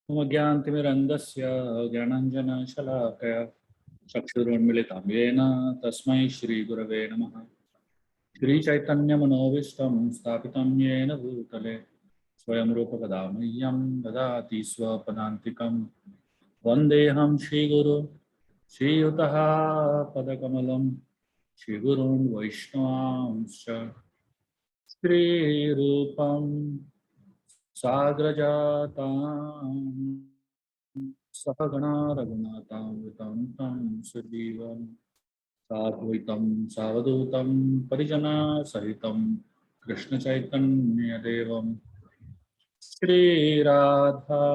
ज्ञानतिमिरन्धस्य ज्ञानाञ्जनशलाकया चक्षुरुन्मिलितं येन तस्मै श्रीगुरवे नमः। श्रीचैतन्यमनोभीष्टं स्थापितं येन भूतले स्वयं रूपकदा मह्यं ददाति स्वपदान्तिकं। वन्देऽहं श्रीगुरुं श्रीयुतः पदकमलं श्रीगुरून् वैष्णवांश्च श्रीरूपं साग्रजातां सहगणा रघुनाथामृतं तं सजीवं साद्वैतं सावधूतं परिजनसहितं कृष्णचैतन्यदेवं श्रीराधा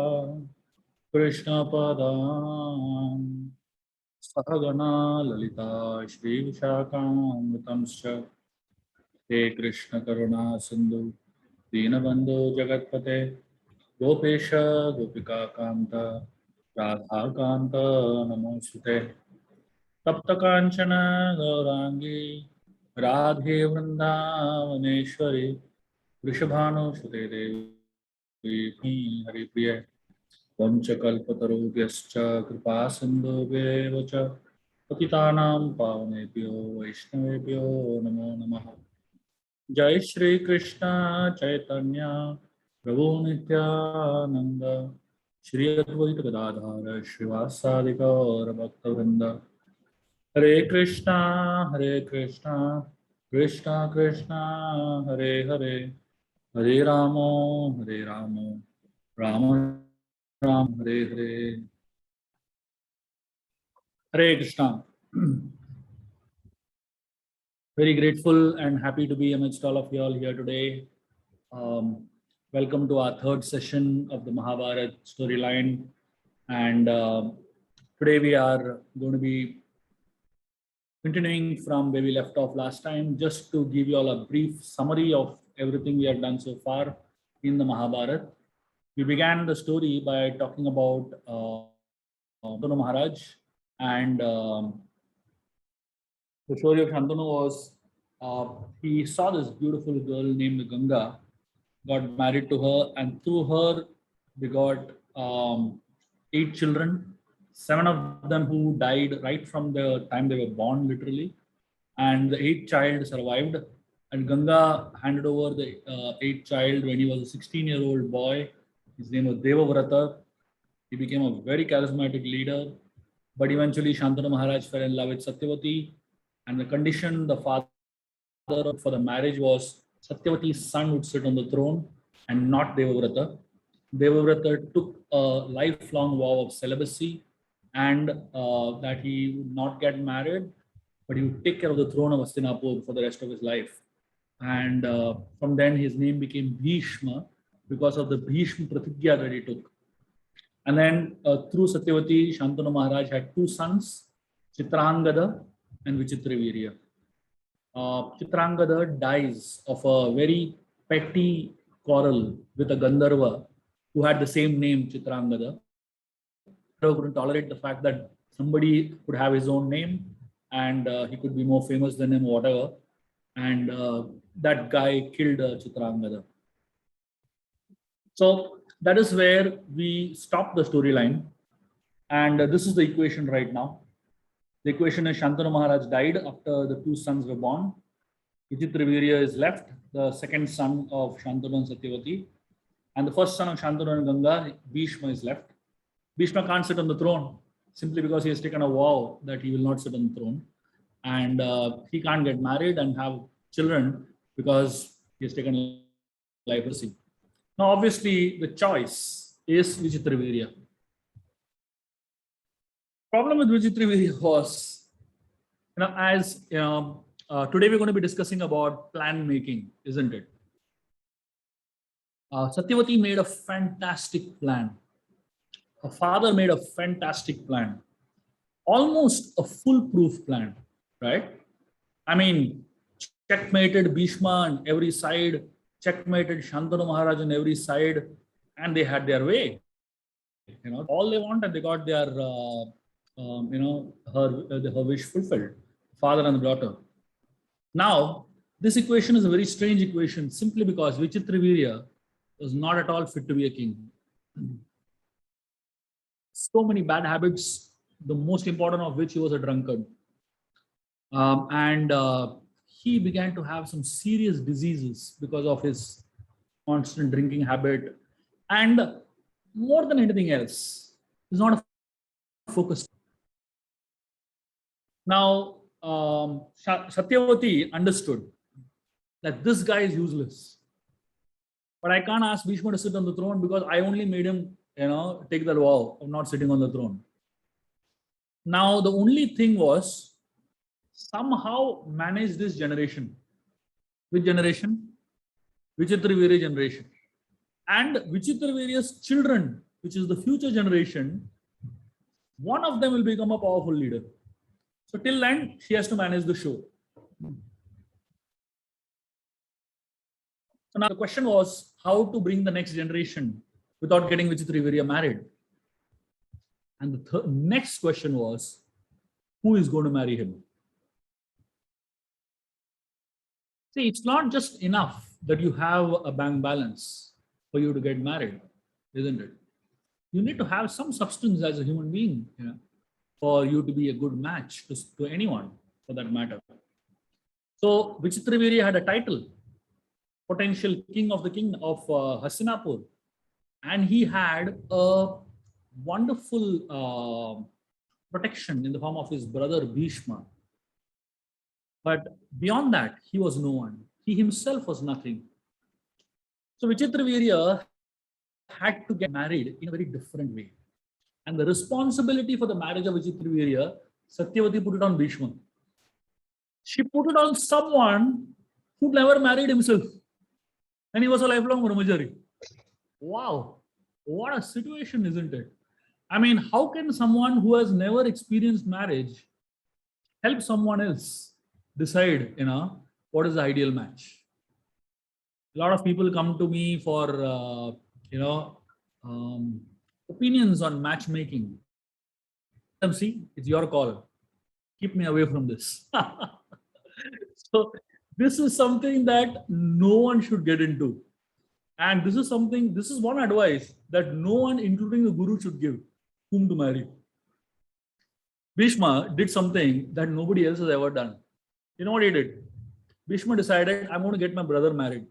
कृष्णपदां सहगणा ललिता श्रीविशाखामृतं च हे कृष्ण करुणा सिंधु दीनबंधु जगतपते गोपेश गोपिका कांत राधा कांत नमोस्तुते तप्त कांचन गौरांगी राधे वृंदावनेश्वरी वृषभानुसुते देवी हरिप्रिय वंशकल्पतरुभ्यश्च कृपा सिन्धुभ्येव च पतितानां पावनेभ्यो वैष्णवेभ्यो नमो नमः। जय श्री कृष्ण चैतन्य प्रभु नित्यानंद श्री अद्वैत गदाधर श्रीवासादि गौर भक्तवृंद। हरे कृष्णा कृष्णा कृष्णा हरे हरे, हरे रामो राम राम हरे हरे। हरे Krishna. Very grateful and happy to be amidst all of you all here today. Welcome to our third session of the Mahabharata storyline, and today we are going to be continuing from where we left off last time. Just to give you all a brief summary of everything we have done so far in the Mahabharata. We began the story by talking about Shantanu Maharaj, and the story of Shantanu was he saw this beautiful girl named Ganga, got married to her, and through her they got 8 children, 7 of them who died right from the time they were born, literally, and the 8th child survived. And Ganga handed over the 8th child when he was a 16-year-old boy. His name was Devavrata. He became a very charismatic leader, but eventually Shantanu Maharaj fell in love with Satyavati, and the condition the father for the marriage was Satyavati's son would sit on the throne and not Devavrata. Devavrata took a lifelong vow of celibacy, and that he would not get married, but he would take care of the throne of Hastinapur for the rest of his life. And from then his name became Bhishma because of the Bhishma Pratigya that he took. And then through Satyavati, Shantanu Maharaj had 2 sons, Chitrangada and Vichitravirya. Chitrangada dies of a very petty quarrel with a Gandharva who had the same name, Chitrangada. Gandharva couldn't tolerate the fact that somebody could have his own name, and he could be more famous than him, whatever. And that guy killed Chitrangada. So that is where we stop the storyline. And this is the equation right now. The equation is Shantanu Maharaj died after the 2 sons were born. Vichitravirya is left, the second son of Shantanu and Satyavati. And the first son of Shantanu and Ganga, Bhishma, is left. Bhishma can't sit on the throne simply because he has taken a vow that he will not sit on the throne. And he can't get married and have children because he has taken leprosy. Now, obviously, the choice is Vichitravirya. Problem with Vichitravirya was, as today we're going to be discussing about plan making, isn't it? Satyavati made a fantastic plan. Her father made a fantastic plan, almost a foolproof plan, right? I mean, checkmated Bhishma on every side, checkmated Shantanu Maharaj on every side, and they had their way. All they wanted, they got their, her wish fulfilled, father and the daughter. Now, this equation is a very strange equation simply because Vichitravirya was not at all fit to be a king. So many bad habits, the most important of which he was a drunkard. And he began to have some serious diseases because of his constant drinking habit. And more than anything else, he's not a focused. Now, Satyavati understood that this guy is useless. But I can't ask Bhishma to sit on the throne because I only made him, take that vow of not sitting on the throne. Now, the only thing was somehow manage this generation. Which generation? Vichitravirya generation. And Vichitravirya's children, which is the future generation, one of them will become a powerful leader. So till then, she has to manage the show. So now the question was how to bring the next generation without getting Vichitravirya married. And the next question was, who is going to marry him? See, it's not just enough that you have a bank balance for you to get married, isn't it? You need to have some substance as a human being, for you to be a good match to anyone for that matter. So Vichitravirya had a title, potential king of the king of Hastinapur, and he had a wonderful protection in the form of his brother Bhishma. But beyond that, he was no one. He himself was nothing. So Vichitravirya had to get married in a very different way. And the responsibility for the marriage of Vichitravirya, Satyavati put it on Bhishma. She put it on someone who never married himself. And he was a lifelong brahmachari. Wow. What a situation, isn't it? I mean, how can someone who has never experienced marriage help someone else decide, what is the ideal match? A lot of people come to me for, opinions on matchmaking. See, it's your call. Keep me away from this. So this is something that no one should get into. And this is one advice that no one, including the guru, should give whom to marry. Bhishma did something that nobody else has ever done. You know what he did? Bhishma decided, I'm going to get my brother married.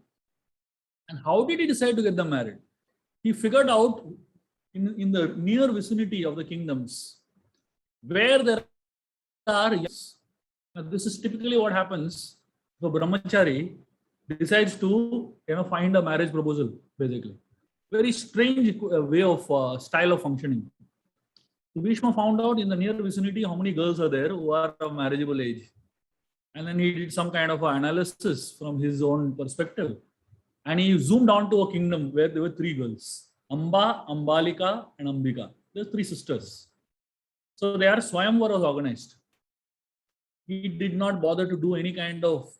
And how did he decide to get them married? He figured out in the near vicinity of the kingdoms where there are yes. Now, this is typically what happens if a brahmachari decides to find a marriage proposal, basically. Very strange way of style of functioning. So Bhishma found out in the near vicinity how many girls are there who are of marriageable age. And then he did some kind of analysis from his own perspective. And he zoomed onto a kingdom where there were 3 girls. Amba, Ambalika, and Ambika. There's 3 sisters. So their Swayamvar was organized. He did not bother to do any kind of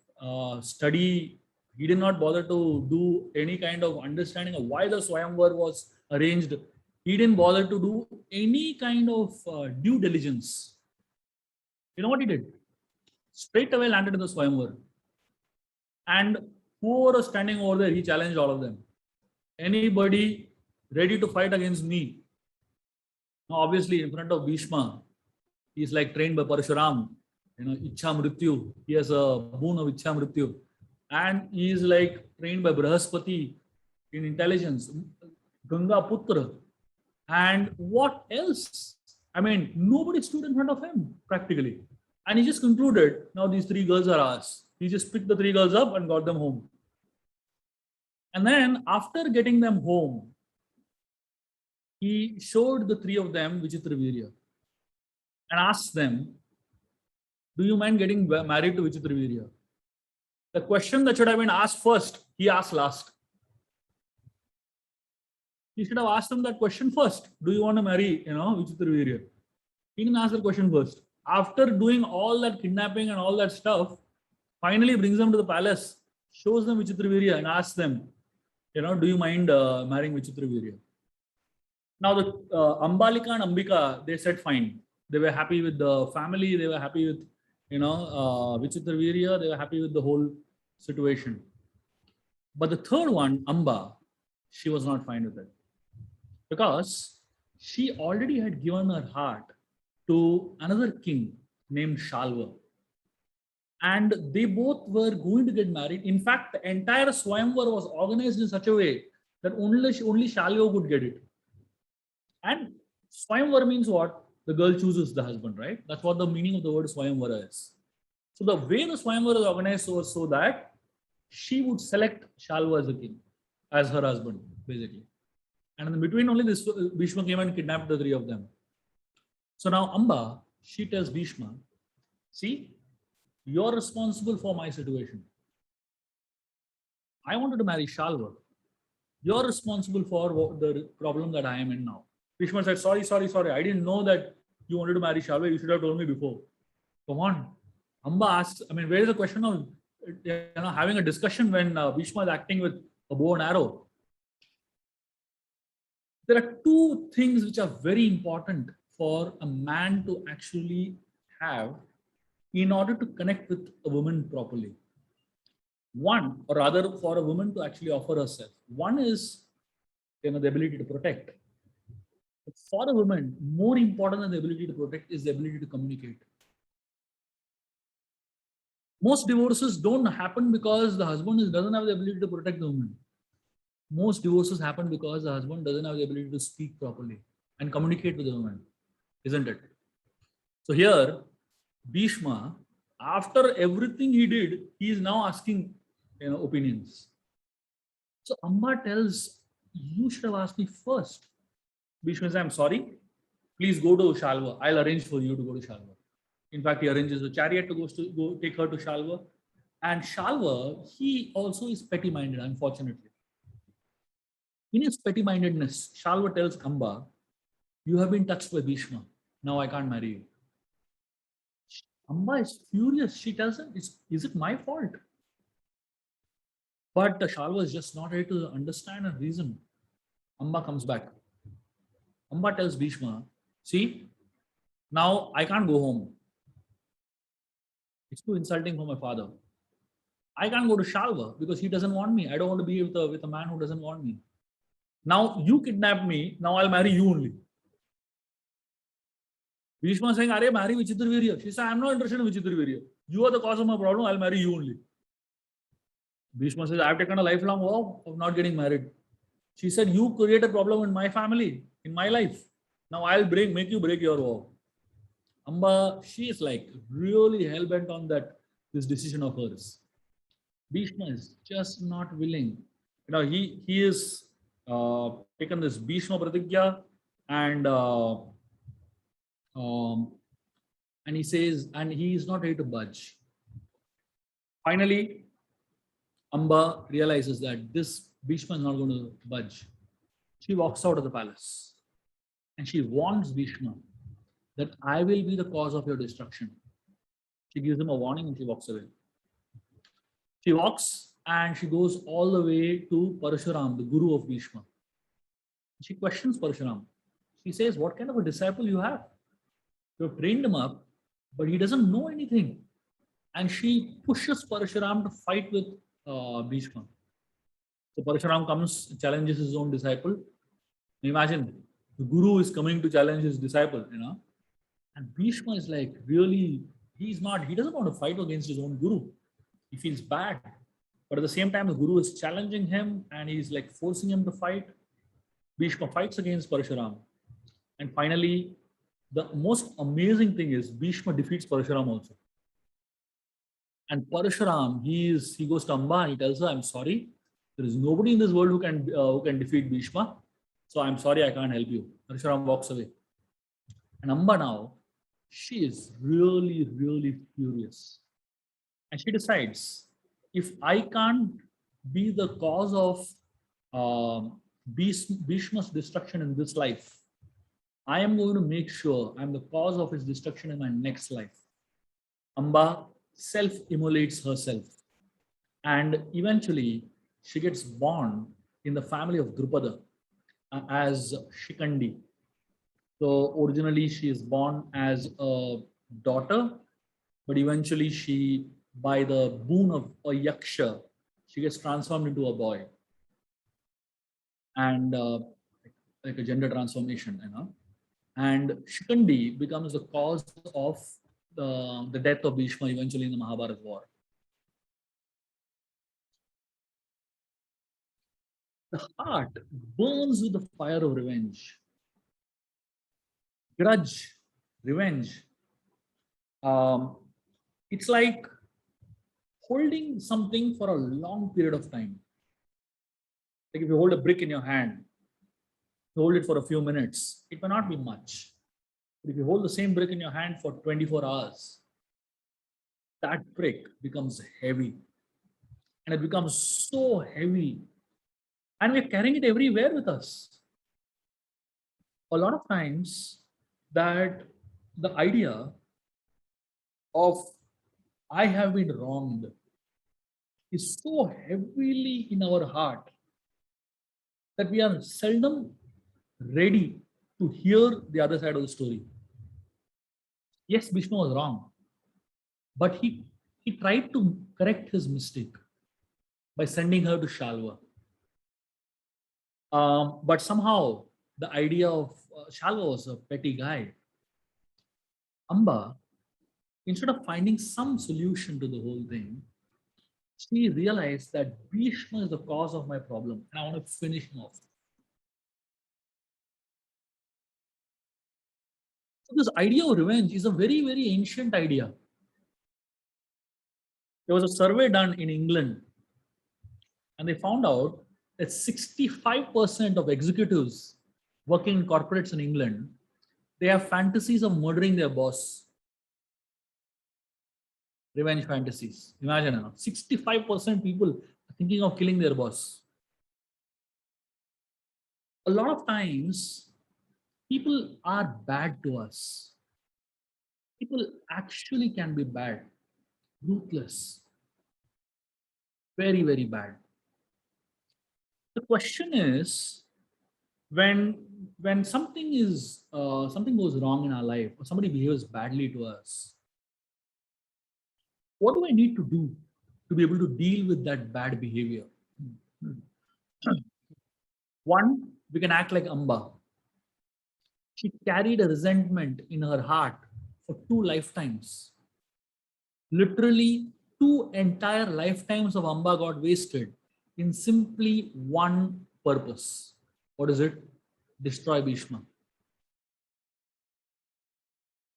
study. He did not bother to do any kind of understanding of why the Swayamvar was arranged. He didn't bother to do any kind of due diligence. You know what he did? Straight away landed in the Swayamvar. And whoever was standing over there, he challenged all of them. Anybody ready to fight against me? Now, obviously, in front of Bhishma, he's like trained by Parshuram. Ichha Mrityu. He has a boon of Ichha Mrityu. And he is like trained by Brahaspati in intelligence. Ganga Putra. And what else? I mean, nobody stood in front of him, practically. And he just concluded, now these 3 girls are ours. He just picked the 3 girls up and got them home. And then after getting them home, he showed the 3 of them Vichitravirya and asked them, do you mind getting married to Vichitravirya? The question that should have been asked first, he asked last. He should have asked them that question first. Do you want to marry, Vichitravirya? He didn't ask the question first. After doing all that kidnapping and all that stuff, finally brings them to the palace, shows them Vichitravirya and asks them, do you mind marrying Vichitravirya? Now the Ambalika and Ambika, they said fine. They were happy with the family. They were happy with, Vichitravirya. They were happy with the whole situation. But the third one, Amba, she was not fine with it. Because she already had given her heart to another king named Shalva. And they both were going to get married. In fact, the entire Swayamvar was organized in such a way that only Shalva could get it. And Swayamvar means what? The girl chooses the husband, right? That's what the meaning of the word Swayamvara is. So the way the Swayamvara is organized was so that she would select Shalva as the king, as her husband, basically. And in between, only this Bhishma came and kidnapped the three of them. So now Amba, she tells Bhishma, see, you're responsible for my situation. I wanted to marry Shalva. You're responsible for the problem that I am in now. Bhishma said, sorry. I didn't know that you wanted to marry Shalva. You should have told me before. Come on. Amba asks, I mean, where is the question of having a discussion when Bhishma is acting with a bow and arrow? There are two things which are very important for a man to actually have in order to connect with a woman properly. One, or rather for a woman to actually offer herself. One is the ability to protect. But for a woman, more important than the ability to protect is the ability to communicate. Most divorces don't happen because the husband doesn't have the ability to protect the woman. Most divorces happen because the husband doesn't have the ability to speak properly and communicate with the woman, isn't it? So here, Bhishma, after everything he did, he is now asking opinions. So Amba tells, you should have asked me first. Bhishma says, I'm sorry. Please go to Shalva. I'll arrange for you to go to Shalva. In fact, he arranges a chariot to go take her to Shalva. And Shalva, he also is petty-minded, unfortunately. In his petty-mindedness, Shalva tells Amba, you have been touched by Bhishma. Now I can't marry you. Amba is furious. She tells him, is it my fault? But Shalva is just not able to understand and reason. Amba comes back. Amba tells Bhishma, see, now I can't go home. It's too insulting for my father. I can't go to Shalva because he doesn't want me. I don't want to be with a man who doesn't want me. Now you kidnap me. Now I'll marry you only. Bhishma saying, Are marry Vichitravirya. She said, I'm not interested in Vichitravirya. You are the cause of my problem. I'll marry you only. Bhishma says, I've taken a lifelong vow of not getting married. She said, you create a problem in my family, in my life. Now I'll make you break your vow. Amba, she is like really hell-bent on this decision of hers. Bhishma is just not willing. He is taken this Bhishma Pratigya and he says, and he is not ready to budge. Finally, Amba realizes that this Bhishma is not going to budge. She walks out of the palace and she warns Bhishma that I will be the cause of your destruction. She gives him a warning and she walks away. She walks and she goes all the way to Parashuram, the guru of Bhishma. She questions Parashuram. She says, what kind of a disciple you have? You have trained him up, but he doesn't know anything. And she pushes Parashuram to fight with Bhishma. So Parashuram comes and challenges his own disciple. Imagine, the guru is coming to challenge his disciple, And Bhishma is like, really, he doesn't want to fight against his own guru. He feels bad. But at the same time, the guru is challenging him and he's like forcing him to fight. Bhishma fights against Parashuram. And finally, the most amazing thing is Bhishma defeats Parashuram also. And Parashuram, he goes to Amba and he tells her, I'm sorry. There is nobody in this world who can defeat Bhishma. So I'm sorry, I can't help you. Parashuram walks away. And Amba now, she is really, really furious. And she decides, if I can't be the cause of Bhishma's destruction in this life, I am going to make sure I'm the cause of his destruction in my next life. Amba self-immolates herself. And eventually, she gets born in the family of Drupada as Shikandi. So originally, she is born as a daughter, but eventually she, by the boon of a yaksha, she gets transformed into a boy. And like a gender transformation, and Shikandi becomes the cause of the death of Bhishma eventually in the Mahabharata war. The heart burns with the fire of revenge, grudge, revenge. Um, it's like holding something for a long period of time. Like if you hold a brick in your hand, you hold it for a few minutes, it may not be much. But if you hold the same brick in your hand for 24 hours, that brick becomes heavy. And it becomes so heavy. And we're carrying it everywhere with us. A lot of times, that the idea of I have been wronged is so heavily in our heart that we are seldom ready to hear the other side of the story. Yes, Vishnu was wrong, but he tried to correct his mistake by sending her to Shalva. But somehow the idea of Shalva was a petty guy. Amba, instead of finding some solution to the whole thing, she realized that Bhishma is the cause of my problem and I want to finish him off. So this idea of revenge is a very, very ancient idea. There was a survey done in England and they found out that 65% of executives working in corporates in England, they have fantasies of murdering their boss. Revenge fantasies. Imagine now, 65% people are thinking of killing their boss. A lot of times, people are bad to us. People actually can be bad, ruthless, very, very bad. The question is, when something goes wrong in our life, or somebody behaves badly to us, what do I need to do to be able to deal with that bad behavior? One, we can act like Amba. She carried a resentment in her heart for 2 lifetimes. Literally, 2 entire lifetimes of Amba got wasted in simply one purpose. What is it? Destroy Bhishma.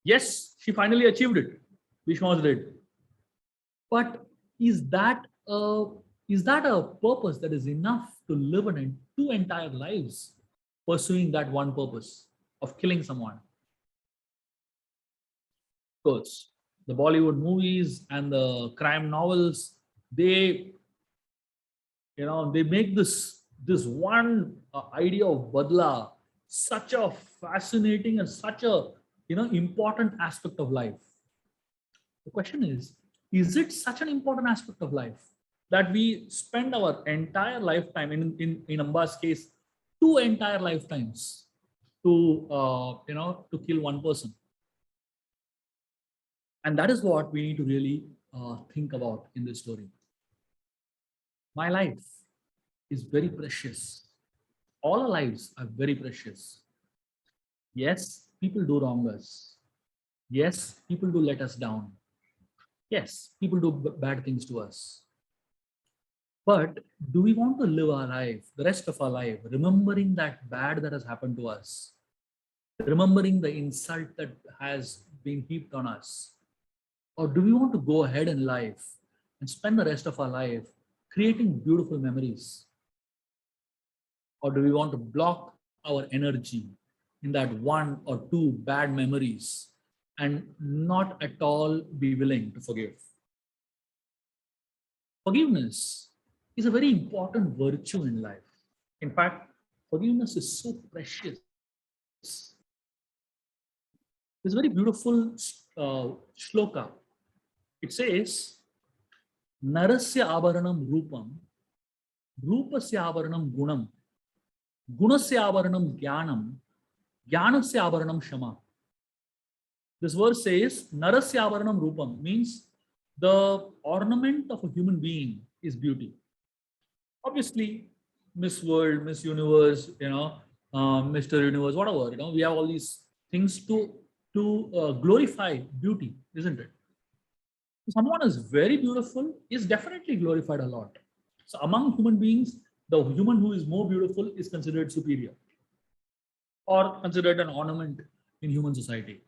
Yes, she finally achieved it. Bhishma was dead. But is that a purpose that is enough to live in 2 entire lives pursuing that one purpose of killing someone? Of course, the Bollywood movies and the crime novels, they they make this one idea of badla such a fascinating and such a important aspect of life. The question is it such an important aspect of life that we spend our entire lifetime, in Amba's case, 2 entire lifetimes to to kill one person? And that is what we need to really think about in this story. My life is very precious. All our lives are very precious. Yes, people do wrong us. Yes, people do let us down. Yes, people do bad things to us. But do we want to live our life, the rest of our life, remembering that bad that has happened to us, remembering the insult that has been heaped on us? Or do we want to go ahead in life and spend the rest of our life creating beautiful memories? Or do we want to block our energy in that 1 or 2 bad memories and not at all be willing to forgive? Forgiveness is a very important virtue in life. In fact, forgiveness is so precious. It's a very beautiful shloka. It says, Narasya avaranam rupam, rupasya avaranam gunam, gunasya avaranam jnanam, jnanasya avaranam shama. This verse says, Narasya avaranam rupam means the ornament of a human being is beauty. Obviously, Miss World, Miss Universe, Mr. Universe, whatever. We have all these things to glorify beauty, isn't it? Someone is very beautiful is definitely glorified a lot. So among human beings, the human who is more beautiful is considered superior or considered an ornament in human society.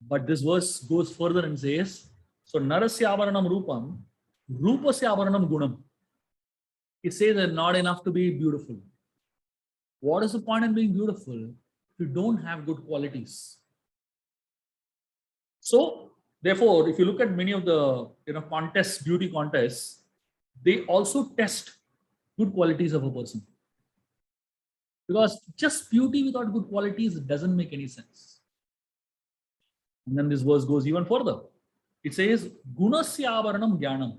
But this verse goes further and says, so narasya avaranam rupam, rupasya avaranam gunam. It says that not enough to be beautiful. What is the point in being beautiful if you don't have good qualities? So, therefore, if you look at many of the contests, beauty contests, they also test good qualities of a person. Because just beauty without good qualities doesn't make any sense. And then this verse goes even further. It says, Gunasya avaranam jnanam.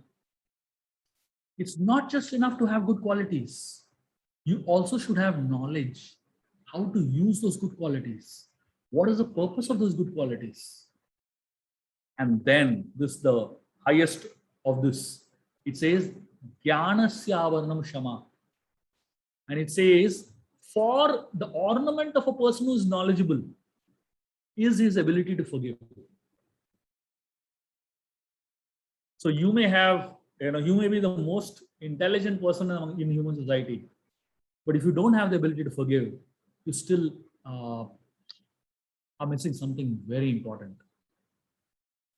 It's not just enough to have good qualities. You also should have knowledge how to use those good qualities. What is the purpose of those good qualities? And then this the highest of this. It says, Jnanasya avaranam shama. And it says, for the ornament of a person who is knowledgeable is his ability to forgive. So you may have, you may be the most intelligent person in human society, but if you don't have the ability to forgive, you still are missing something very important.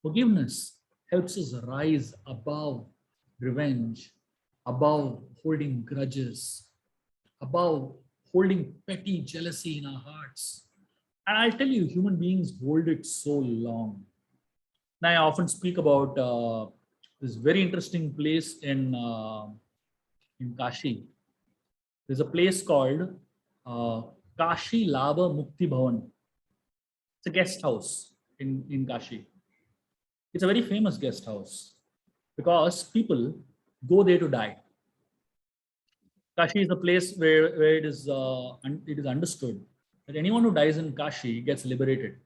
Forgiveness helps us rise above revenge, above holding grudges, above holding petty jealousy in our hearts. And I'll tell you, human beings hold it so long. Now, I often speak about this very interesting place in Kashi. There's a place called Kashi Lava Mukti Bhavan. It's a guest house in Kashi. It's a very famous guest house because people go there to die. Kashi is a place where it is understood that anyone who dies in Kashi gets liberated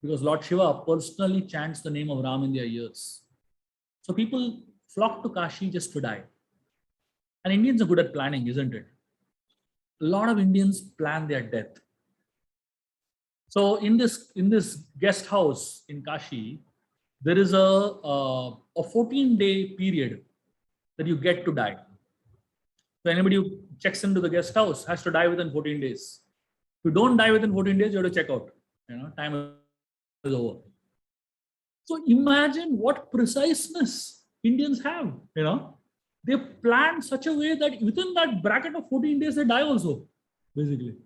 because Lord Shiva personally chants the name of Ram in their ears. So people flock to Kashi just to die. And Indians are good at planning, isn't it? A lot of Indians plan their death. So in this guest house in Kashi, there is a 14-day period that you get to die. So anybody who checks into the guest house has to die within 14 days. If you don't die within 14 days, you have to check out. Time is over. So imagine what preciseness Indians have. They plan such a way that within that bracket of 14 days, they die also, basically.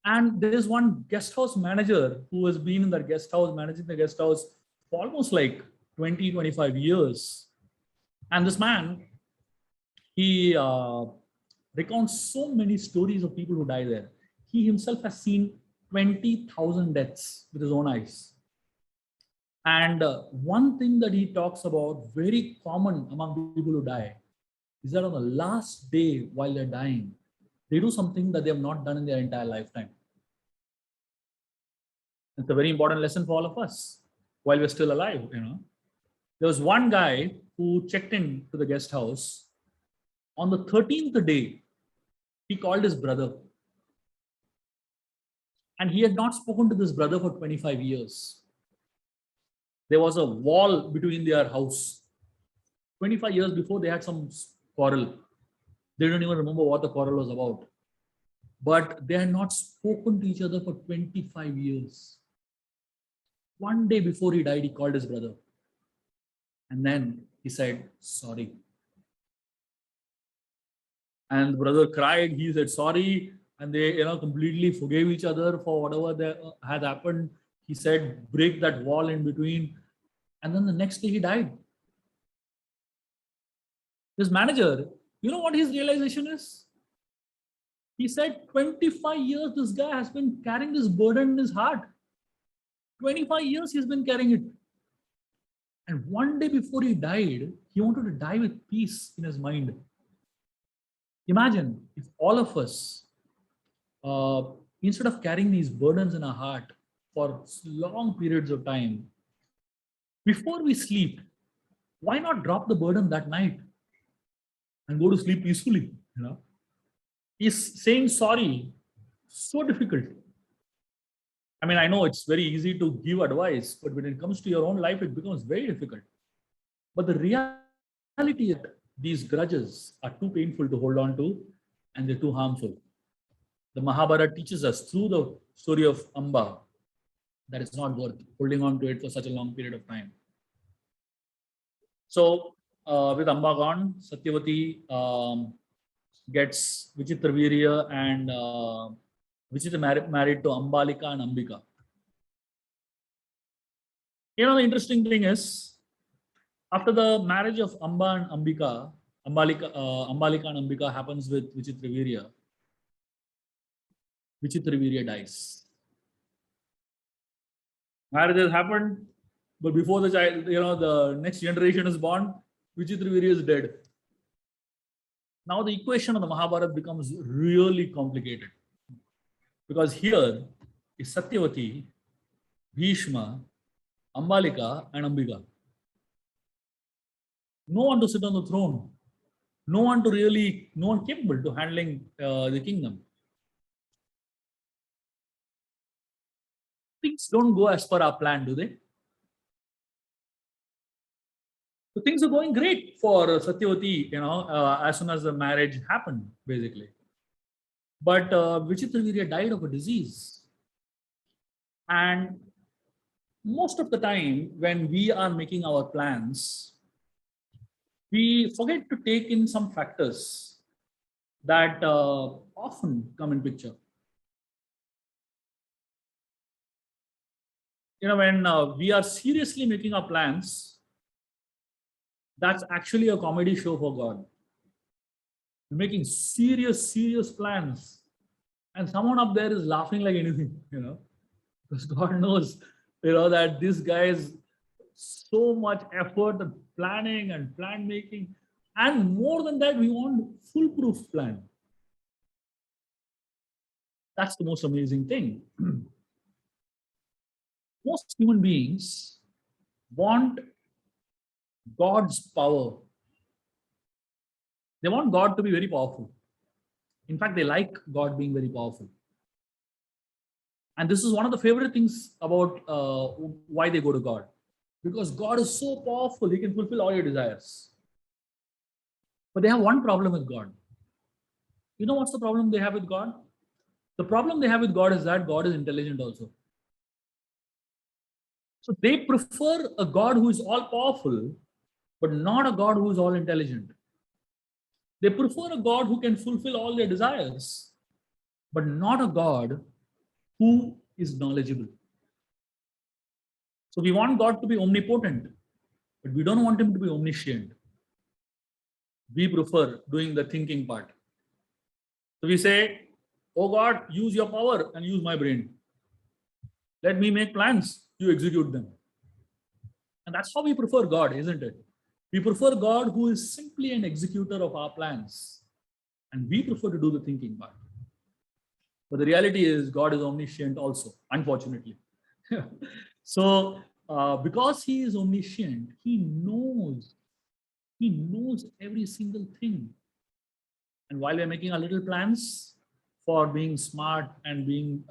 And there is one guest house manager who has been in that guest house, managing the guest house for almost like 20, 25 years. And this man, he recounts so many stories of people who die there. He himself has seen 20,000 deaths with his own eyes. And one thing that he talks about, very common among people who die, is that on the last day while they're dying, they do something that they have not done in their entire lifetime. It's a very important lesson for all of us while we're still alive. There was one guy who checked in to the guest house. On the 13th day, he called his brother. And he had not spoken to this brother for 25 years. There was a wall between their house. 25 years before, they had some quarrel. They don't even remember what the quarrel was about. But they had not spoken to each other for 25 years. One day before he died, he called his brother. And then he said, sorry. And the brother cried. He said, sorry. And they completely forgave each other for whatever had happened. He said, break that wall in between. And then the next day he died. This manager, you know what his realization is? He said, 25 years this guy has been carrying this burden in his heart. 25 years he's been carrying it. And one day before he died, he wanted to die with peace in his mind. Imagine if all of us, instead of carrying these burdens in our heart for long periods of time, before we sleep, why not drop the burden that night and go to sleep peacefully? Is saying sorry so difficult? I mean, I know it's very easy to give advice, but when it comes to your own life, it becomes very difficult. But the reality is that these grudges are too painful to hold on to, and they're too harmful. The Mahabharata teaches us through the story of Amba that it's not worth holding on to it for such a long period of time. So, with Amba gone, Satyavati gets Vichitravirya and Vichitra married to Ambalika and Ambika. You know, the interesting thing is, after the marriage of Amba and Ambika, Ambalika and Ambika happens with Vichitravirya. Vichitravirya dies. Marriage has happened, but before the child, the next generation is born, Vichitravirya is dead. Now the equation of the Mahabharata becomes really complicated. Because here is Satyavati, Bhishma, Ambalika, and Ambika. No one to sit on the throne. No one capable to handling the kingdom. Things don't go as per our plan, do they? So things are going great for Satyavati, as soon as the marriage happened, basically. But Vichitravirya died of a disease. And most of the time, when we are making our plans, we forget to take in some factors that often come in picture. When we are seriously making our plans, that's actually a comedy show for God. We're making serious plans, and someone up there is laughing like anything, because God knows, that this guy is so much effort and planning and plan making, and more than that, we want foolproof plan. That's the most amazing thing. Most human beings want God's power. They want God to be very powerful. In fact, they like God being very powerful. And this is one of the favorite things about why they go to God. Because God is so powerful, He can fulfill all your desires. But they have one problem with God. You know what's the problem they have with God? The problem they have with God is that God is intelligent also. So they prefer a God who is all powerful, but not a God who is all intelligent. They prefer a God who can fulfill all their desires, but not a God who is knowledgeable. So we want God to be omnipotent, but we don't want Him to be omniscient. We prefer doing the thinking part. So we say, oh God, use your power and use my brain. Let me make plans, you execute them. And that's how we prefer God, isn't it? We prefer God who is simply an executor of our plans. And we prefer to do the thinking part. But the reality is God is omniscient also, unfortunately. So because He is omniscient, He knows every single thing. And while we're making our little plans for being smart and being,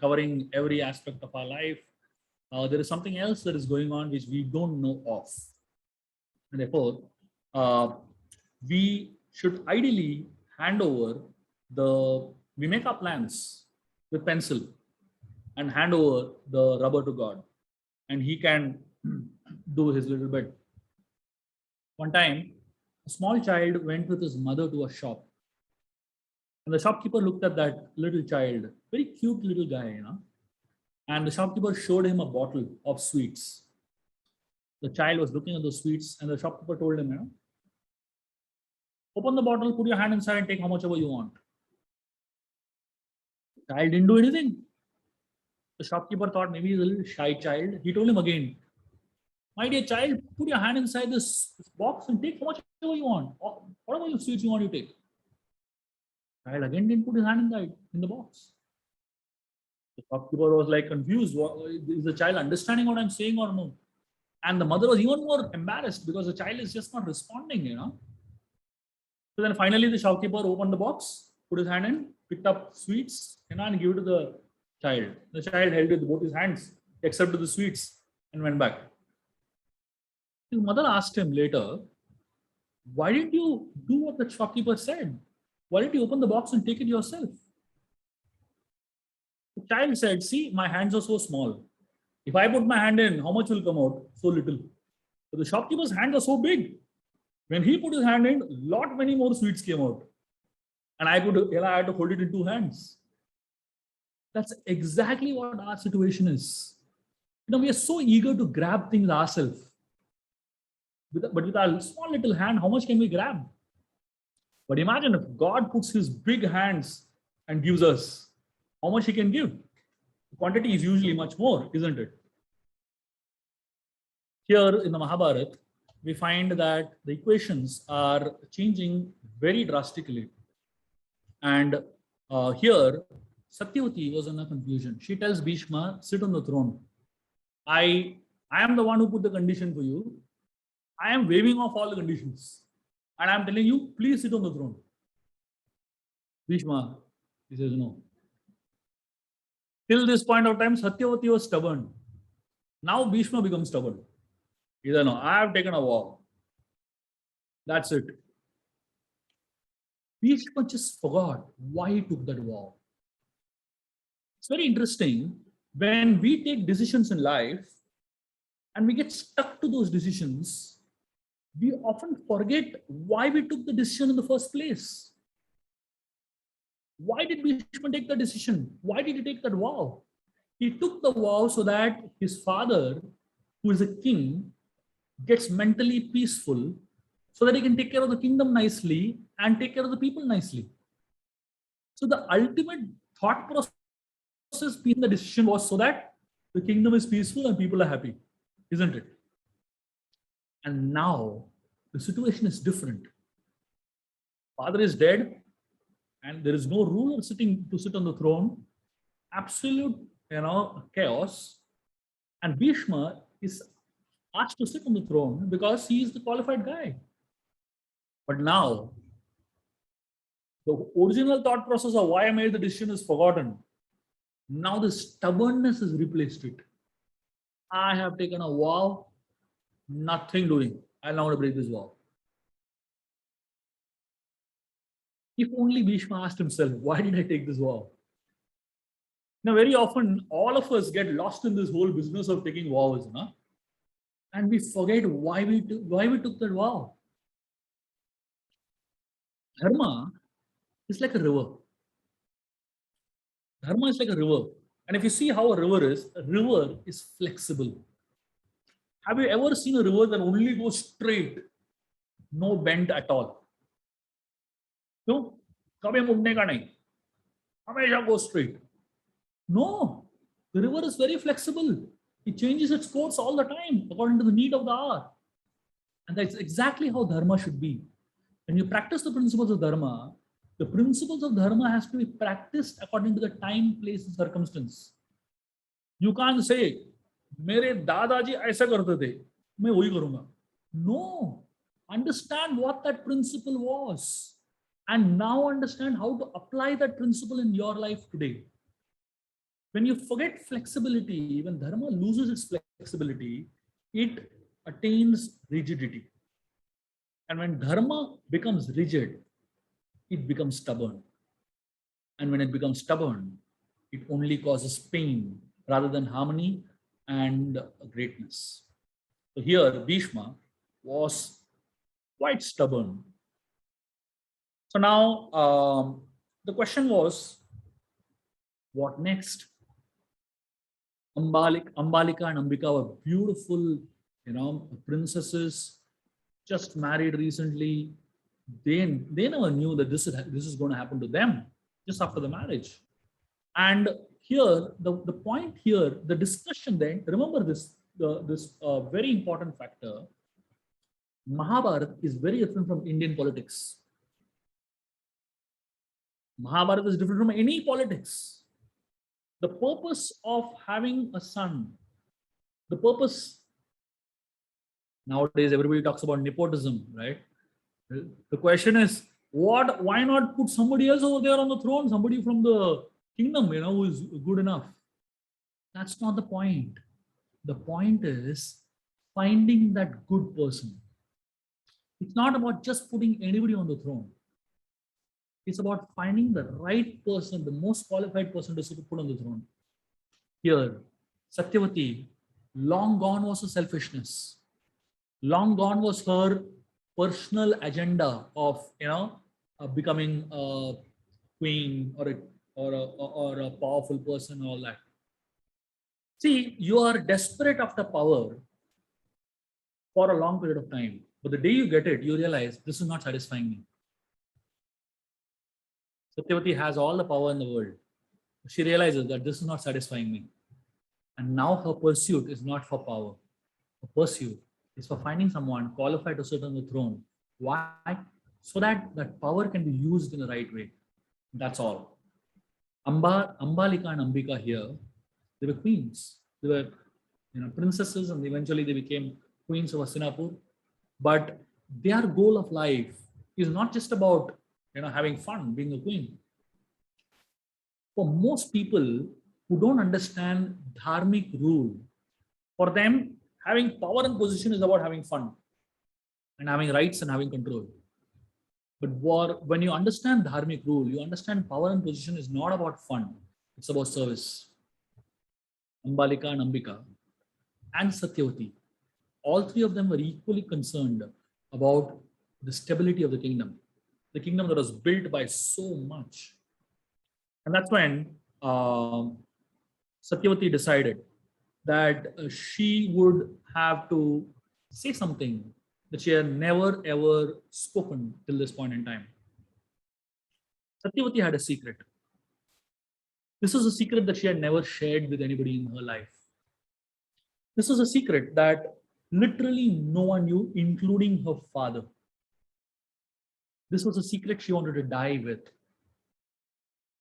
covering every aspect of our life, there is something else that is going on which we don't know of. And therefore, we should ideally hand over we make our plans with pencil and hand over the rubber to God. And He can do His little bit. One time, a small child went with his mother to a shop. And the shopkeeper looked at that little child, very cute little guy, And the shopkeeper showed him a bottle of sweets. The child was looking at the sweets, and the shopkeeper told him, open the bottle, put your hand inside, and take how much ever you want. The child didn't do anything. The shopkeeper thought maybe he's a little shy child. He told him again, my dear child, put your hand inside this box and take how much ever you want. Whatever sweets you want, you take. The child again didn't put his hand in the box. The shopkeeper was like confused. Is the child understanding what I'm saying or no? And the mother was even more embarrassed because the child is just not responding, So then finally the shopkeeper opened the box put his hand in, picked up sweets, and gave it to the child. The child held it with both his hands, accepted the sweets, and went back. His mother asked him later, why didn't you do what the shopkeeper said? Why didn't you open the box and take it yourself? The child said, see, my hands are so small. If I put my hand in, how much will come out? So little. But the shopkeeper's hands are so big. When he put his hand in, lot many more sweets came out. And I had to hold it in two hands. That's exactly what our situation is. We are so eager to grab things ourselves. But with our small little hand, how much can we grab? But imagine if God puts his big hands and gives us, how much he can give? The quantity is usually much more, isn't it? Here in the Mahabharata, we find that the equations are changing very drastically. And here, Satyavati was in a confusion. She tells Bhishma, sit on the throne. I am the one who put the condition for you. I am waiving off all the conditions. And I am telling you, please sit on the throne. Bhishma, he says no. Till this point of time, Satyavati was stubborn. Now Bhishma becomes stubborn. He said, no, I have taken a vow. That's it. Bhishma just forgot why he took that vow. It's very interesting. When we take decisions in life and we get stuck to those decisions, we often forget why we took the decision in the first place. Why did Bhishma take the decision? Why did he take that vow? He took the vow so that his father, who is a king, gets mentally peaceful so that he can take care of the kingdom nicely and take care of the people nicely. So the ultimate thought process behind the decision was so that the kingdom is peaceful and people are happy, isn't it? And now the situation is different. Father is dead and there is no ruler sitting to sit on the throne. Absolute, chaos. And Bhishma is asked to sit on the throne because he is the qualified guy. But now, the original thought process of why I made the decision is forgotten. Now the stubbornness has replaced it. I have taken a vow, nothing doing. I'll not break this vow. If only Bhishma asked himself, why did I take this vow? Now, very often, all of us get lost in this whole business of taking vows, and we forget why we took that vow. Dharma is like a river. Dharma is like a river. And if you see how a river is flexible. Have you ever seen a river that only goes straight, no bend at all? No, कभी मुड़ने का नहीं, हमेशा go straight. No, the river is very flexible. It changes its course all the time according to the need of the hour. And that's exactly how dharma should be. When you practice the principles of dharma, the principles of dharma has to be practiced according to the time, place, and circumstance. You can't say, मेरे दादाजी ऐसा करते थे, मैं वही करूंगा. No, understand what that principle was, and now understand how to apply that principle in your life today. When you forget flexibility, when dharma loses its flexibility, it attains rigidity. And when dharma becomes rigid, it becomes stubborn. And when it becomes stubborn, it only causes pain rather than harmony and greatness. So here, Bhishma was quite stubborn. So now the question was, what next? Ambalika and Ambika were beautiful, princesses, just married recently. They never knew that this is going to happen to them just after the marriage. And here, the point here, the discussion then, remember this very important factor. Mahabharata is very different from Indian politics. Mahabharata is different from any politics. The purpose of having a son, the purpose, nowadays everybody talks about nepotism, right? The question is, What? Why not put somebody else over there on the throne? Somebody from the kingdom, who is good enough. That's not the point. The point is finding that good person. It's not about just putting anybody on the throne. It's about finding the right person, the most qualified person to put on the throne. Here, Satyavati, long gone was her selfishness. Long gone was her personal agenda of becoming a queen or a powerful person, all that. See, you are desperate after power for a long period of time, but the day you get it, you realize this is not satisfying me. Satyavati has all the power in the world. She realizes that this is not satisfying me. And now her pursuit is not for power. Her pursuit is for finding someone qualified to sit on the throne. Why? So that that power can be used in the right way. That's all. Ambalika and Ambika here, they were queens. They were princesses, and eventually they became queens of Hastinapur. But their goal of life is not just about having fun, being a queen. For most people who don't understand dharmic rule, for them, having power and position is about having fun and having rights and having control. But when you understand dharmic rule, you understand power and position is not about fun, it's about service. Ambalika and Ambika and Satyavati, all three of them were equally concerned about the stability of the kingdom that was built by so much. And that's when Satyavati decided that she would have to say something that she had never ever spoken till this point in time. Satyavati had a secret. This was a secret that she had never shared with anybody in her life. This was a secret that literally no one knew, including her father. This was a secret she wanted to die with.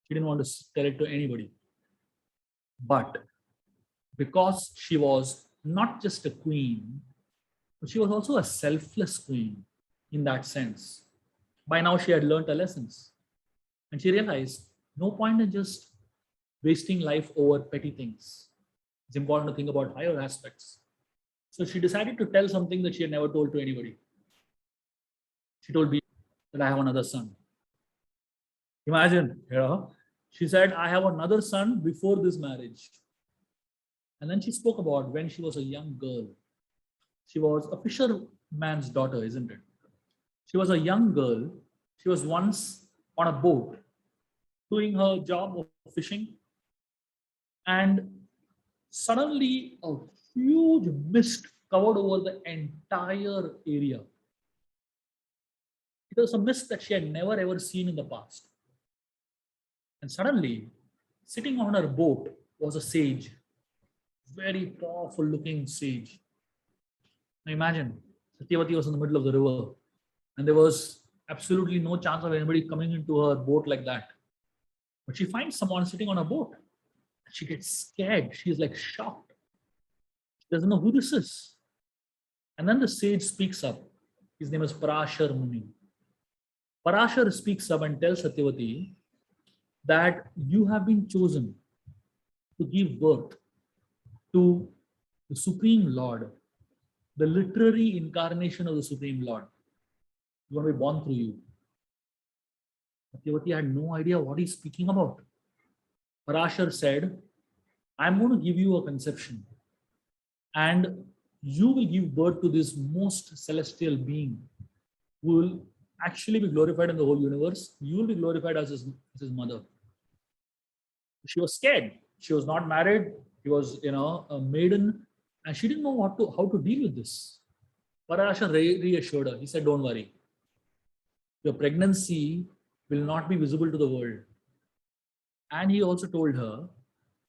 She didn't want to tell it to anybody. But because she was not just a queen, but she was also a selfless queen in that sense. By now, she had learned her lessons. And she realized no point in just wasting life over petty things. It's important to think about higher aspects. So she decided to tell something that she had never told to anybody. She told me that I have another son. Imagine, she said, I have another son before this marriage. And then she spoke about when she was a young girl. She was a fisherman's daughter, isn't it? She was a young girl. She was once on a boat doing her job of fishing. And suddenly a huge mist covered over the entire area. It was a mist that she had never ever seen in the past. And suddenly, sitting on her boat was a sage, very powerful looking sage. Now imagine, Satyavati was in the middle of the river, and there was absolutely no chance of anybody coming into her boat like that. But she finds someone sitting on a boat. She gets scared. She is like shocked. She doesn't know who this is. And then the sage speaks up. His name is Parashar Muni. Parashar speaks up and tells Satyavati that you have been chosen to give birth to the Supreme Lord, the literary incarnation of the Supreme Lord. He's going to be born through you. Satyavati had no idea what he's speaking about. Parashar said, I'm going to give you a conception, and you will give birth to this most celestial being who will actually be glorified in the whole universe. You will be glorified as his mother. She was scared. She was not married. She was, a maiden, and she didn't know how to deal with this. Parashar reassured her. He said, don't worry. Your pregnancy will not be visible to the world. And he also told her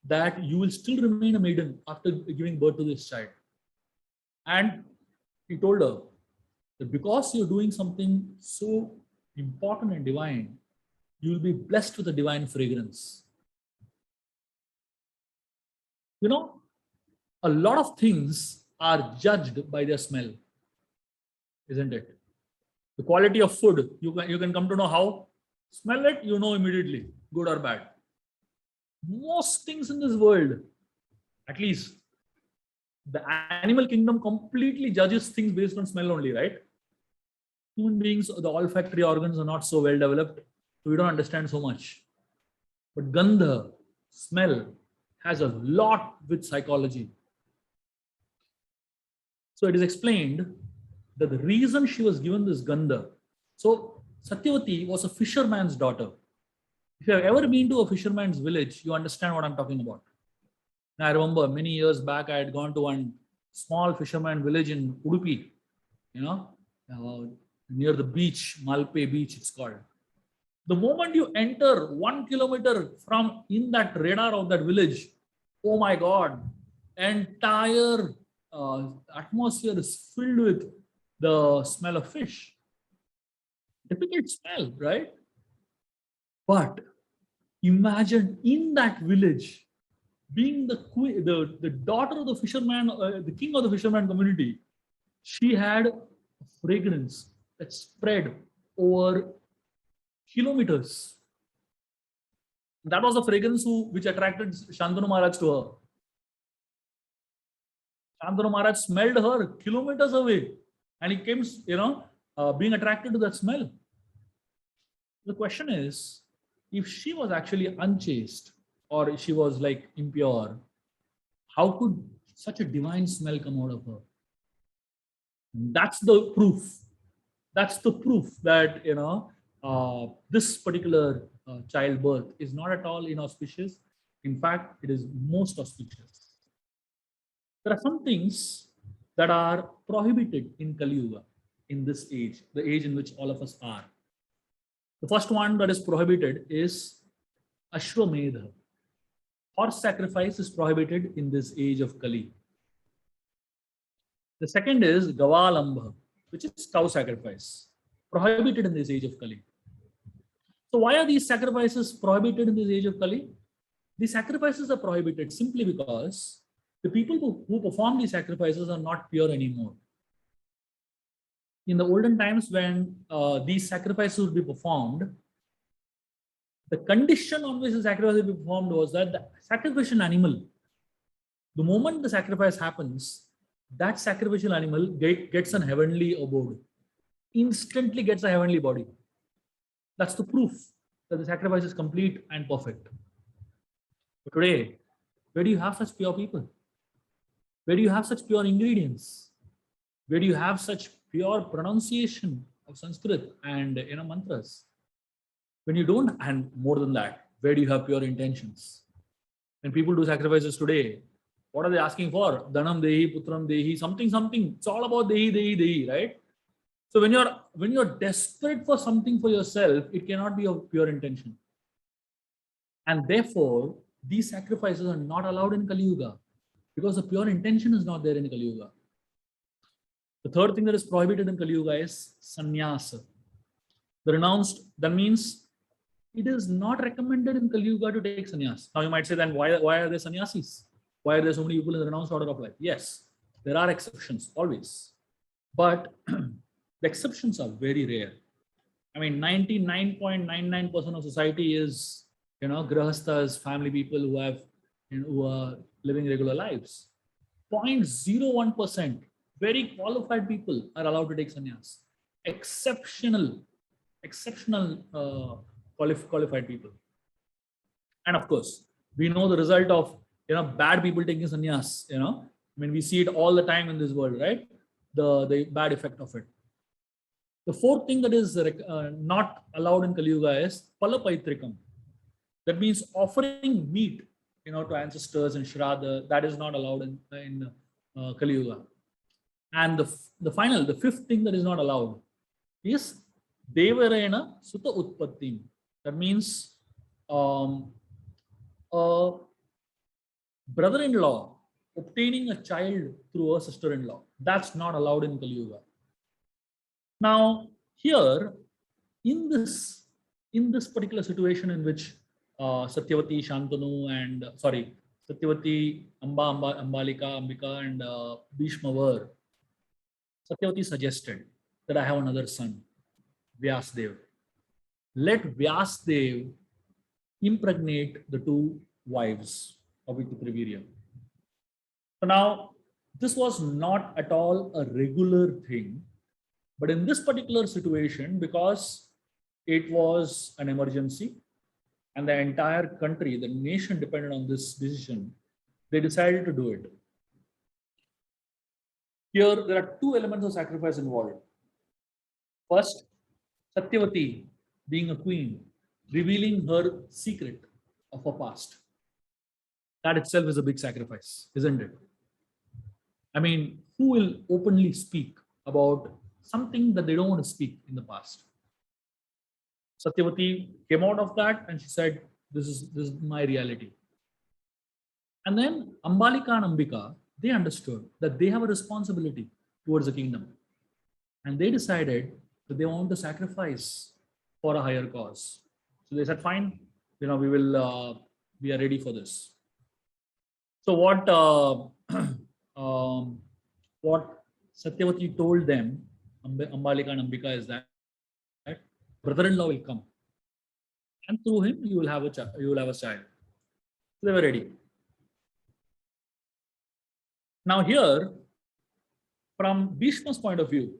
that you will still remain a maiden after giving birth to this child. And he told her that because you're doing something so important and divine, you will be blessed with a divine fragrance. A lot of things are judged by their smell, isn't it? The quality of food, you can come to know how. Smell it, you know immediately, good or bad. Most things in this world, at least the animal kingdom, completely judges things based on smell only, right? Human beings, the olfactory organs are not so well developed, so we don't understand so much. But gandha, smell, has a lot with psychology. So it is explained that the reason she was given this gandha. So Satyavati was a fisherman's daughter. If you have ever been to a fisherman's village, you understand what I'm talking about. I remember many years back, I had gone to one small fisherman village in Udupi, you know, near the beach, Malpe beach, it's called. The moment you enter 1 kilometer from in that radar of that village, oh my God, entire atmosphere is filled with the smell of fish. Difficult smell, right? But imagine in that village, being the queen, the daughter of the fisherman, the king of the fisherman community, she had a fragrance that spread over kilometers. That was the fragrance which attracted Shantanu Maharaj to her. Shantanu Maharaj smelled her kilometers away, and he came, being attracted to that smell. The question is, if she was actually unchaste or she was like impure, how could such a divine smell come out of her? That's the proof. That's the proof that this particular childbirth is not at all inauspicious. In fact, it is most auspicious. There are some things that are prohibited in Kali Yuga, in this age, the age in which all of us are. The first one that is prohibited is Ashwamedha. Horse sacrifice is prohibited in this age of Kali. The second is Gavalambha, which is cow sacrifice, prohibited in this age of Kali. So why are these sacrifices prohibited in this age of Kali? These sacrifices are prohibited simply because the people who perform these sacrifices are not pure anymore. In the olden times, when these sacrifices would be performed, the condition on which the sacrifice would be performed was that the sacrificial animal, the moment the sacrifice happens, that sacrificial animal gets an heavenly abode, instantly gets a heavenly body. That's the proof that the sacrifice is complete and perfect. But today, where do you have such pure people? Where do you have such pure ingredients? Where do you have such pure pronunciation of Sanskrit and mantras? When you don't, and more than that, where do you have pure intentions? When people do sacrifices today, what are they asking for? Dhanam Dehi, Putram Dehi, something, something. It's all about Dehi, Dehi, Dehi, right? So when you're desperate for something for yourself, it cannot be of pure intention. And therefore, these sacrifices are not allowed in Kali Yuga because the pure intention is not there in Kali Yuga. The third thing that is prohibited in Kali Yuga is sannyasa. The renounced, that means it is not recommended in Kali Yuga to take sannyas. Now you might say, then why are there sannyasis? Why are there so many people in the renounced order of life? Yes, there are exceptions always, but the exceptions are very rare. I mean, 99.99% of society is grahasthas, family people who are living regular lives. 0.01%, very qualified people are allowed to take sannyas. Exceptional qualified people. And of course, we know the result of bad people taking sannyas. We see it all the time in this world, right? The bad effect of it. The fourth thing that is not allowed in Kali Yuga is palapaitrikam. That means offering meat, to ancestors and Shraddha. That is not allowed in Kali Yuga. And the fifth thing that is not allowed is Devarena Sutta Utpattim. That means a brother-in-law obtaining a child through a sister-in-law. That's not allowed in Kali Yuga. Now, here, in this particular situation in which Satyavati, Shantanu, and Satyavati, Ambalika, Ambika, and Bhishma were, Satyavati suggested that I have another son. Vyasdev. Let Vyasdev impregnate the two wives of Triviriya. So now, this was not at all a regular thing, but in this particular situation, because it was an emergency and the entire country, the nation depended on this decision, they decided to do it. Here, there are two elements of sacrifice involved. First, Satyavati, being a queen, revealing her secret of her past. That itself is a big sacrifice, isn't it? I mean, who will openly speak about something that they don't want to speak in the past? Satyavati came out of that and she said, this is my reality. And then Ambalika and Ambika, they understood that they have a responsibility towards the kingdom. And they decided that they want to sacrifice for a higher cause. So they said, fine, we will, we are ready for this. So what Satyavati told them, Ambalika and Ambika, is that brother-in-law will come, and through him you will have a child. So they were ready. Now here, from Bhishma's point of view,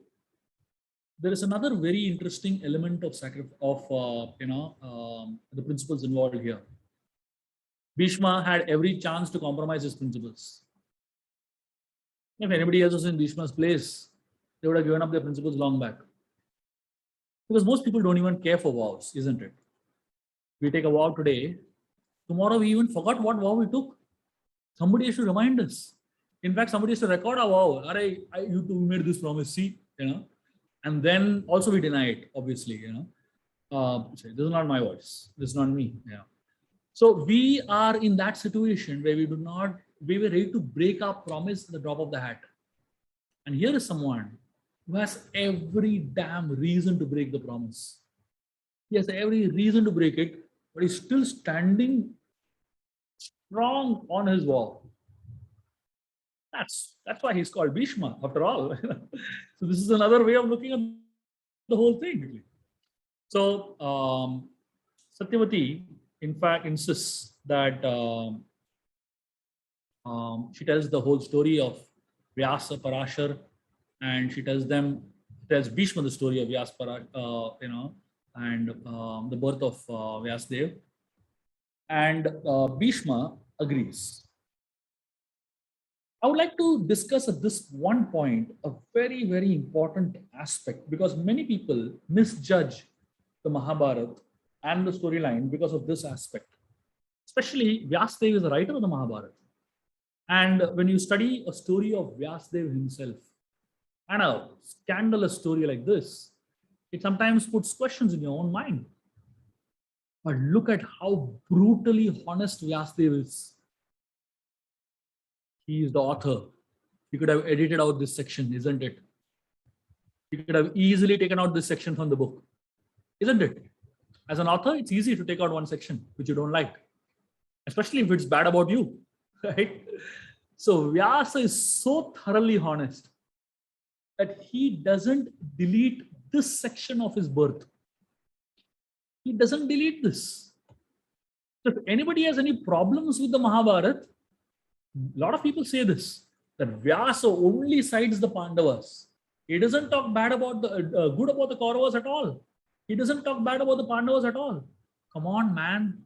there is another very interesting element of the principles involved here. Bhishma had every chance to compromise his principles. If anybody else was in Bhishma's place, they would have given up their principles long back. Because most people don't even care for vows, isn't it? We take a vow today, tomorrow we even forgot what vow we took. Somebody has to remind us. In fact, somebody has to record our vow. You two made this promise, see, and then also we deny it, obviously, this is not my voice. This is not me. Yeah. So we are in that situation where we were ready to break our promise at the drop of the hat. And here is someone who has every damn reason to break the promise. He has every reason to break it, but he's still standing strong on his vow. That's why he's called Bhishma, after all. So this is another way of looking at the whole thing. So Satyavati, in fact, insists that she tells the whole story of Vyasa, Parashar, and she tells Bhishma the story of Vyasa, and the birth of Vyasdev. And Bhishma agrees. I would like to discuss at this one point a very, very important aspect, because many people misjudge the Mahabharata and the storyline because of this aspect. Especially Vyasdev is the writer of the Mahabharata. And when you study a story of Vyasdev himself and a scandalous story like this, it sometimes puts questions in your own mind. But look at how brutally honest Vyasdev is. He is the author. He could have edited out this section, isn't it? He could have easily taken out this section from the book, isn't it? As an author, it's easy to take out one section which you don't like, especially if it's bad about you, right? So Vyasa is so thoroughly honest that he doesn't delete this section of his birth. He doesn't delete this. So if anybody has any problems with the Mahabharata, a lot of people say this, that Vyasa only cites the Pandavas. He doesn't talk bad about good about the Kauravas at all. He doesn't talk bad about the Pandavas at all. Come on, man.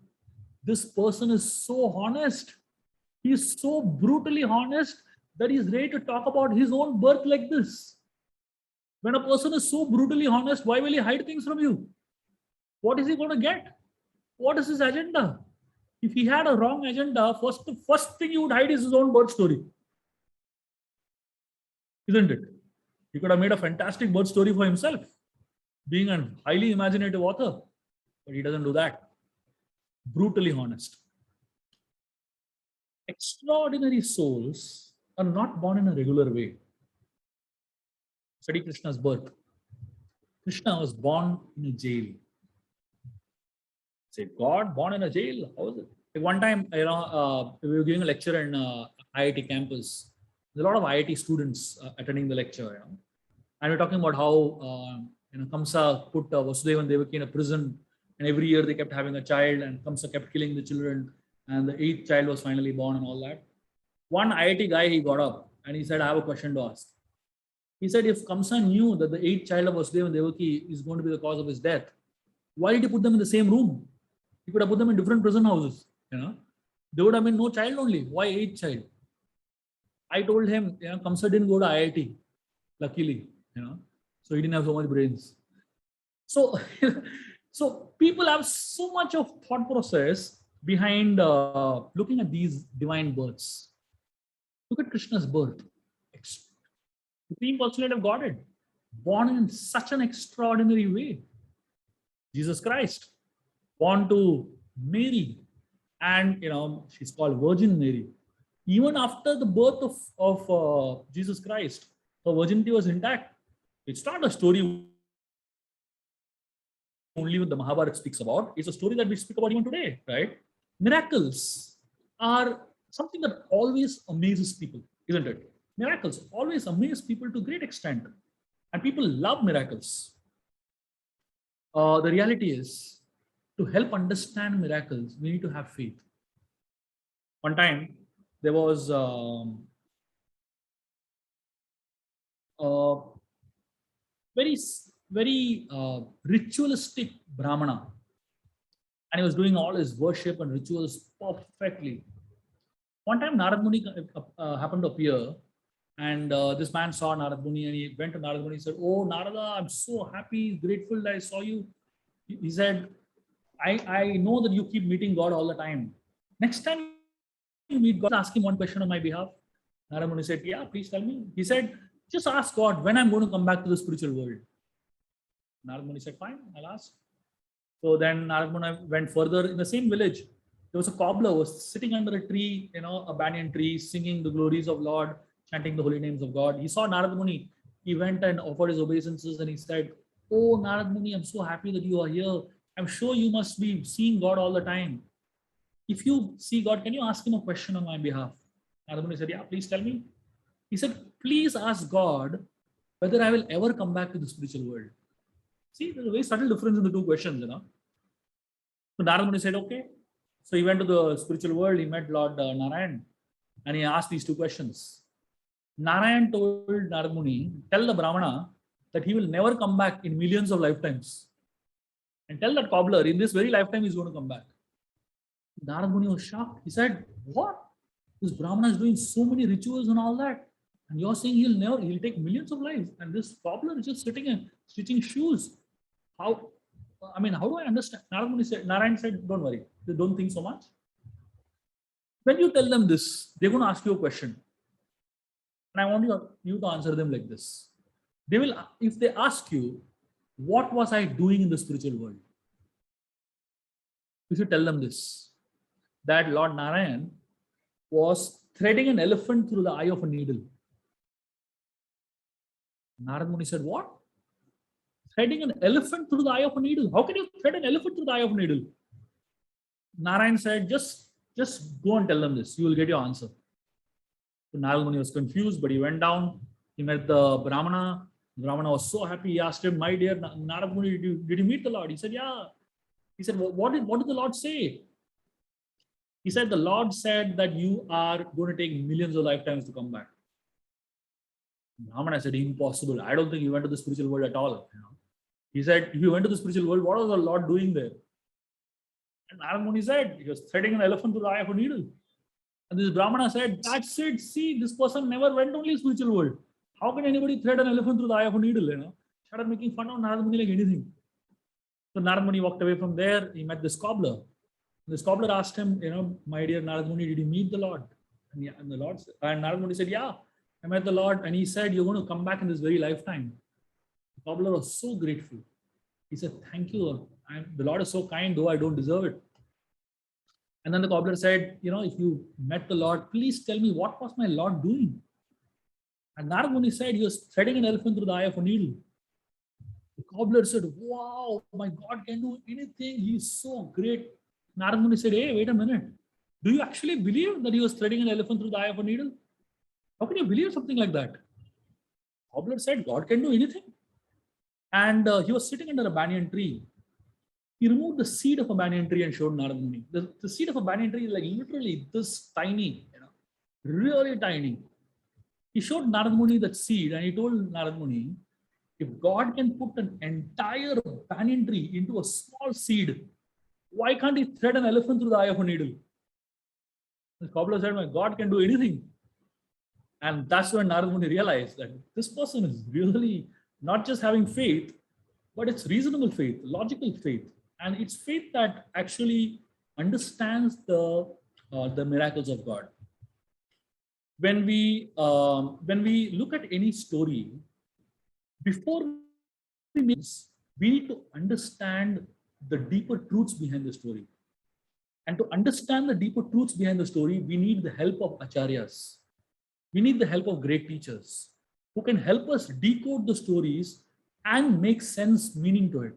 This person is so honest. He is so brutally honest that he's ready to talk about his own birth like this. When a person is so brutally honest, why will he hide things from you? What is he going to get? What is his agenda? If he had a wrong agenda, the first thing he would hide is his own birth story. Isn't it? He could have made a fantastic birth story for himself, being a highly imaginative author, but he doesn't do that. Brutally honest. Extraordinary souls are not born in a regular way. Study Krishna's birth. Krishna was born in a jail. Say, God born in a jail? How is it? Like one time, we were giving a lecture in IIT campus. There's a lot of IIT students attending the lecture, and we're talking about how Kamsa put Vasudeva and Devaki in a prison, and every year they kept having a child, and Kamsa kept killing the children, and the eighth child was finally born, and all that. One IIT guy, he got up and he said, "I have a question to ask." He said, if Kamsa knew that the eighth child of Vasudeva and Devaki is going to be the cause of his death, why did he put them in the same room? He could have put them in different prison houses. There would have been no child only. Why eighth child? I told him, Kamsa didn't go to IIT, luckily, so he didn't have so much brains. So, so people have so much of thought process behind looking at these divine births. Look at Krishna's birth. Supreme Personality of Godhead, born in such an extraordinary way. Jesus Christ, born to Mary, and she's called Virgin Mary. Even after the birth of Jesus Christ, her virginity was intact. It's not a story only what the Mahabharata speaks about. It's a story that we speak about even today, right? Miracles are something that always amazes people, isn't it? Miracles always amaze people to a great extent, and people love miracles. The reality is, to help understand miracles, we need to have faith. One time, there was very, very ritualistic Brahmana, and he was doing all his worship and rituals perfectly. One time, Narad Muni happened to appear, and this man saw Narad Muni, and he went to Narad Muni and said, "Oh, Narada, I'm so happy, grateful that I saw you." He said, I know that you keep meeting God all the time. Next time you meet God, ask him one question on my behalf. Narad Muni said, "Yeah, please tell me." He said, "Just ask God when I'm going to come back to the spiritual world." Narad Muni said, "Fine, I'll ask." So then Narad Muni went further. In the same village, there was a cobbler who was sitting under a tree, a banyan tree, singing the glories of Lord, chanting the holy names of God. He saw Narad Muni. He went and offered his obeisances, and he said, "Oh, Narad Muni, I'm so happy that you are here. I'm sure you must be seeing God all the time. If you see God, can you ask him a question on my behalf?" Narad Muni said, "Yeah, please tell me." He said, "Please ask God whether I will ever come back to the spiritual world." See, there's a very subtle difference in the two questions, So Narad Muni said, "Okay." So he went to the spiritual world, he met Lord Narayan, and he asked these two questions. Narayan told Narad Muni, "Tell the Brahmana that he will never come back in millions of lifetimes. And tell that cobbler, in this very lifetime, he's going to come back." Narad Muni was shocked. He said, "What? This Brahmana is doing so many rituals and all that. And you're saying he'll take millions of lives. And this cobbler is just sitting and stitching shoes. How do I understand?" Narayan said, "Don't worry. Don't think so much. When you tell them this, they're going to ask you a question. And I want you to answer them like this. If they ask you, what was I doing in the spiritual world? If you tell them this, that Lord Narayan was threading an elephant through the eye of a needle." Narad Muni said, "What? Threading an elephant through the eye of a needle? How can you thread an elephant through the eye of a needle?" Narayan said, just go and tell them this. You will get your answer." So Narad Muni was confused, but he went down. He met the Brahmana. The Brahmana was so happy. He asked him, "My dear Narad Muni, did you meet the Lord?" He said, "Yeah." He said, what did the Lord say?" He said, "The Lord said that you are going to take millions of lifetimes to come back." Brahmana said, "Impossible. I don't think you went to the spiritual world at all." He said, "If you went to the spiritual world, what was the Lord doing there?" And Narad Muni said, "He was threading an elephant through the eye of a needle." And this Brahmana said, "That's it. See, this person never went only spiritual world. How can anybody thread an elephant through the eye of a needle?" Started making fun of Narad Muni like anything. So Narad Muni walked away from there. He met this cobbler. This cobbler asked him, "My dear Narad Muni, did you meet the Lord?" And Narad Muni said, "Yeah, I met the Lord." And he said, "You're going to come back in this very lifetime." The cobbler was so grateful. He said, "Thank you. The Lord is so kind, though I don't deserve it." And then the cobbler said, "If you met the Lord, please tell me, what was my Lord doing?" And Narad Muni said, "He was threading an elephant through the eye of a needle." The cobbler said, "Wow, my God can do anything. He's so great." Narad Muni said, "Hey, wait a minute. Do you actually believe that he was threading an elephant through the eye of a needle? How can you believe something like that?" Cobbler said, "God can do anything." And he was sitting under a banyan tree. He removed the seed of a banyan tree and showed Narad Muni. The seed of a banyan tree is like literally this tiny, really tiny. He showed Narad Muni that seed and he told Narad Muni, if God can put an entire banyan tree into a small seed, why can't he thread an elephant through the eye of a needle? The cobbler said, my God can do anything. And that's when Narad Muni realized that this person is really not just having faith, but it's reasonable faith, logical faith. And it's faith that actually understands the miracles of God. When we look at any story, before we make sense, we need to understand the deeper truths behind the story. And to understand the deeper truths behind the story, we need the help of acharyas. We need the help of great teachers who can help us decode the stories and make sense, meaning to it.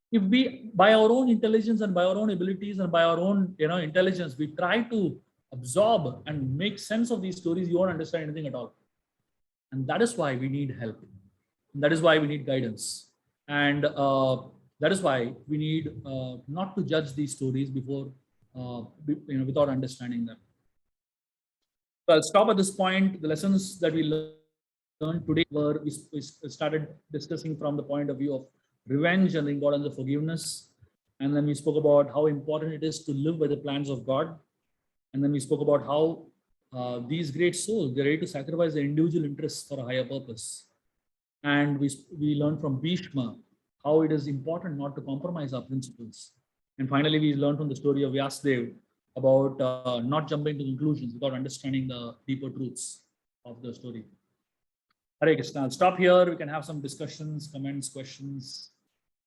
If we, by our own intelligence and by our own abilities and by our own intelligence, we try to absorb and make sense of these stories, you won't understand anything at all. And that is why we need help. That is why we need guidance. And that is why we need not to judge these stories before, without understanding them. So I'll stop at this point. The lessons that we learned today were we started discussing from the point of view of revenge and the importance of forgiveness. And then we spoke about how important it is to live by the plans of God. And then we spoke about how these great souls, they're ready to sacrifice their individual interests for a higher purpose. And we learned from Bhishma how it is important not to compromise our principles. And finally, we learned from the story of Vyasdev about not jumping to conclusions without understanding the deeper truths of the story. Hare Krishna. I'll stop here. We can have some discussions, comments, questions.